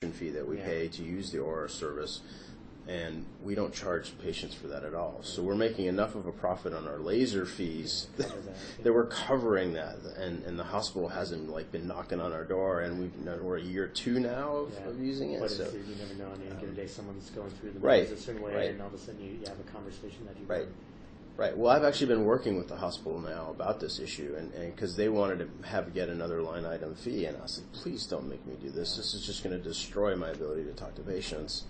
fee that we pay to use the Aura service, and we don't charge patients for that at all. So we're making enough of a profit on our laser fees that we're covering that, and the hospital hasn't been knocking on our door, and we're a year 2 now of using it. But so you never know. On any given day, someone's going through the right, a certain way, and all of a sudden you have a conversation that you right. Right. Well, I've actually been working with the hospital now about this issue, and because they wanted to have yet another line item fee, and I said, please don't make me do this. This is just going to destroy my ability to talk to patients.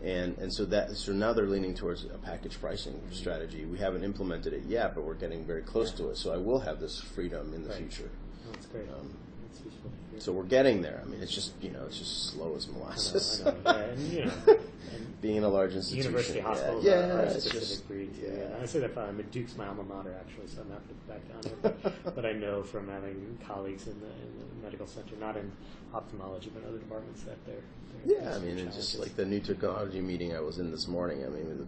And so now they're leaning towards a package pricing strategy. We haven't implemented it yet, but we're getting very close to it. So I will have this freedom in the future. Oh, that's great. That's useful to hear. So we're getting there. I mean, it's just it's just slow as molasses. I know. And being in a large institution. University hospitals are a specific breed too. Yeah. I say that Duke's my alma mater actually, so I'm happy to put back down here. But I know from having colleagues in the medical center, not in ophthalmology, but other departments, that they're I mean, it's just like the new technology meeting I was in this morning. I mean, the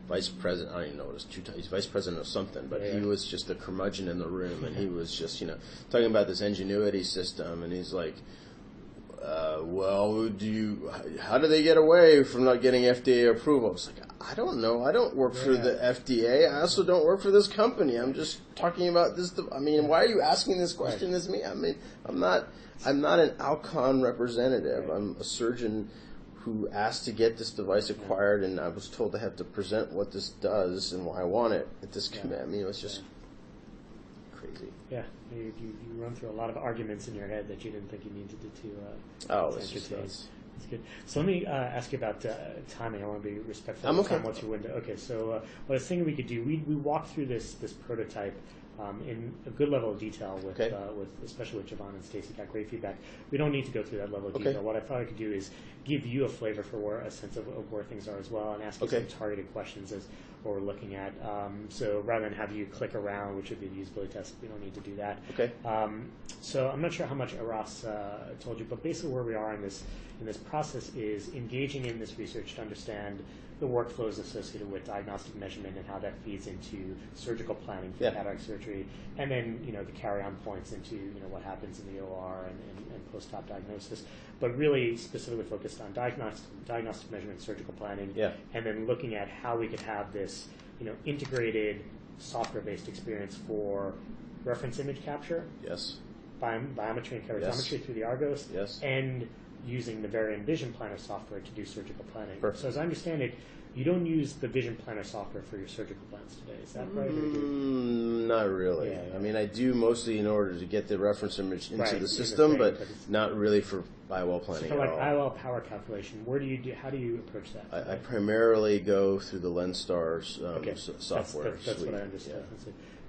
vice president, I don't even know what his title, he's vice president of something, but he was just a curmudgeon in the room, and he was just, talking about this ingenuity system, and he's like, how do they get away from not getting FDA approval? It's like, I don't know. I don't work for the FDA. I also don't work for this company. I'm just talking about this. I mean, why are you asking this question as me? I mean, I'm not an Alcon representative. I'm a surgeon who asked to get this device acquired, and I was told I have to present what this does and why I want it at this committee. I mean, it was just crazy. Yeah, you run through a lot of arguments in your head that you didn't think you needed to entertain. That's good. So let me ask you about timing. I want to be respectful of time. What's your window? Okay, so what I was thinking we could do, we walked through this prototype in a good level of detail with especially with Javon and Stacy. Got great feedback. We don't need to go through that level of detail. What I thought I could do is give you a flavor for a sense of where things are as well, and ask you some targeted questions as what we're looking at. So rather than have you click around, which would be the usability test, we don't need to do that. Okay. So I'm not sure how much Aras told you, but basically where we are in this process is engaging in this research to understand the workflows associated with diagnostic measurement and how that feeds into surgical planning for cataract surgery, and then the carry-on points into what happens in the OR and post-op diagnosis, but really specifically focused on diagnostic measurement, surgical planning, and then looking at how we could have this integrated software-based experience for reference image capture, biometry and keratometry through the Argos, and using the Varian Vision Planner software to do surgical planning. Perfect. So as I understand it, you don't use the Vision Planner software for your surgical plans today. Is that right? Not really. I mean, I do mostly in order to get the reference image into the system, but not really for IOL planning so at all. IOL power calculation, how do you approach that? I primarily go through the LensStars software. That's what I understood.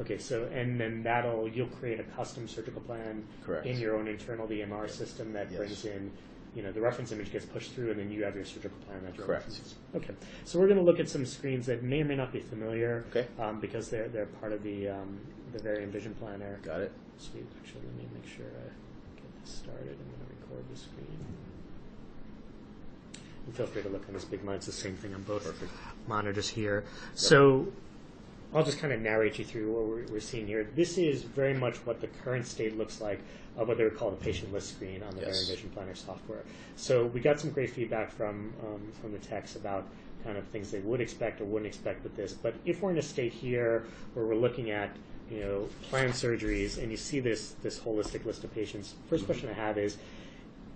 Okay, so and then you'll create a custom surgical plan in your own internal DMR system that brings in, the reference image gets pushed through, and then you have your surgical plan. Correct. Okay, so we're going to look at some screens that may or may not be familiar, because they're part of the Varian Vision Planner. Got it. Sweet. Actually, let me make sure I get this started. I'm going to record the screen. And feel free to look on this big monitor. It's the same thing on both monitors here. So I'll just kind of narrate you through what we're seeing here. This is very much what the current state looks like of what they would call the patient list screen on the Varian Vision Planner software. So we got some great feedback from the techs about kind of things they would expect or wouldn't expect with this. But if we're in a state here where we're looking at planned surgeries and you see this holistic list of patients, first question I have is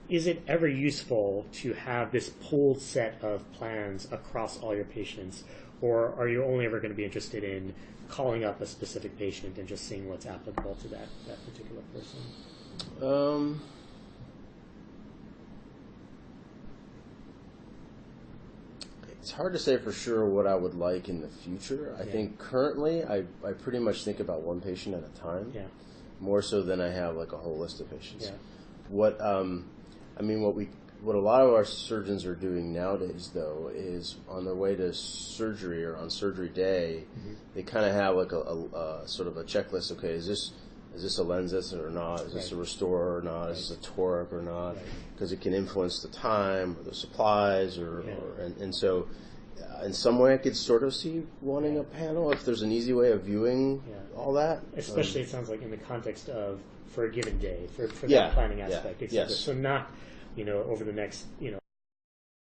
it ever useful to have this pooled set of plans across all your patients? Or are you only ever going to be interested in calling up a specific patient and just seeing what's applicable to that particular person? It's hard to say for sure what I would like in the future. I think currently I pretty much think about one patient at a time, more so than I have like a whole list of patients. What a lot of our surgeons are doing nowadays, though, is on their way to surgery or on surgery day, they kind of have like a sort of a checklist. Okay, is this a lenses or not? Is this a restorer or not? Is this a toric or not? Because it can influence the time or the supplies, and so in some way I could sort of see wanting a panel if there's an easy way of viewing all that. Especially, it sounds like in the context of for a given day for that planning aspect. So not over the next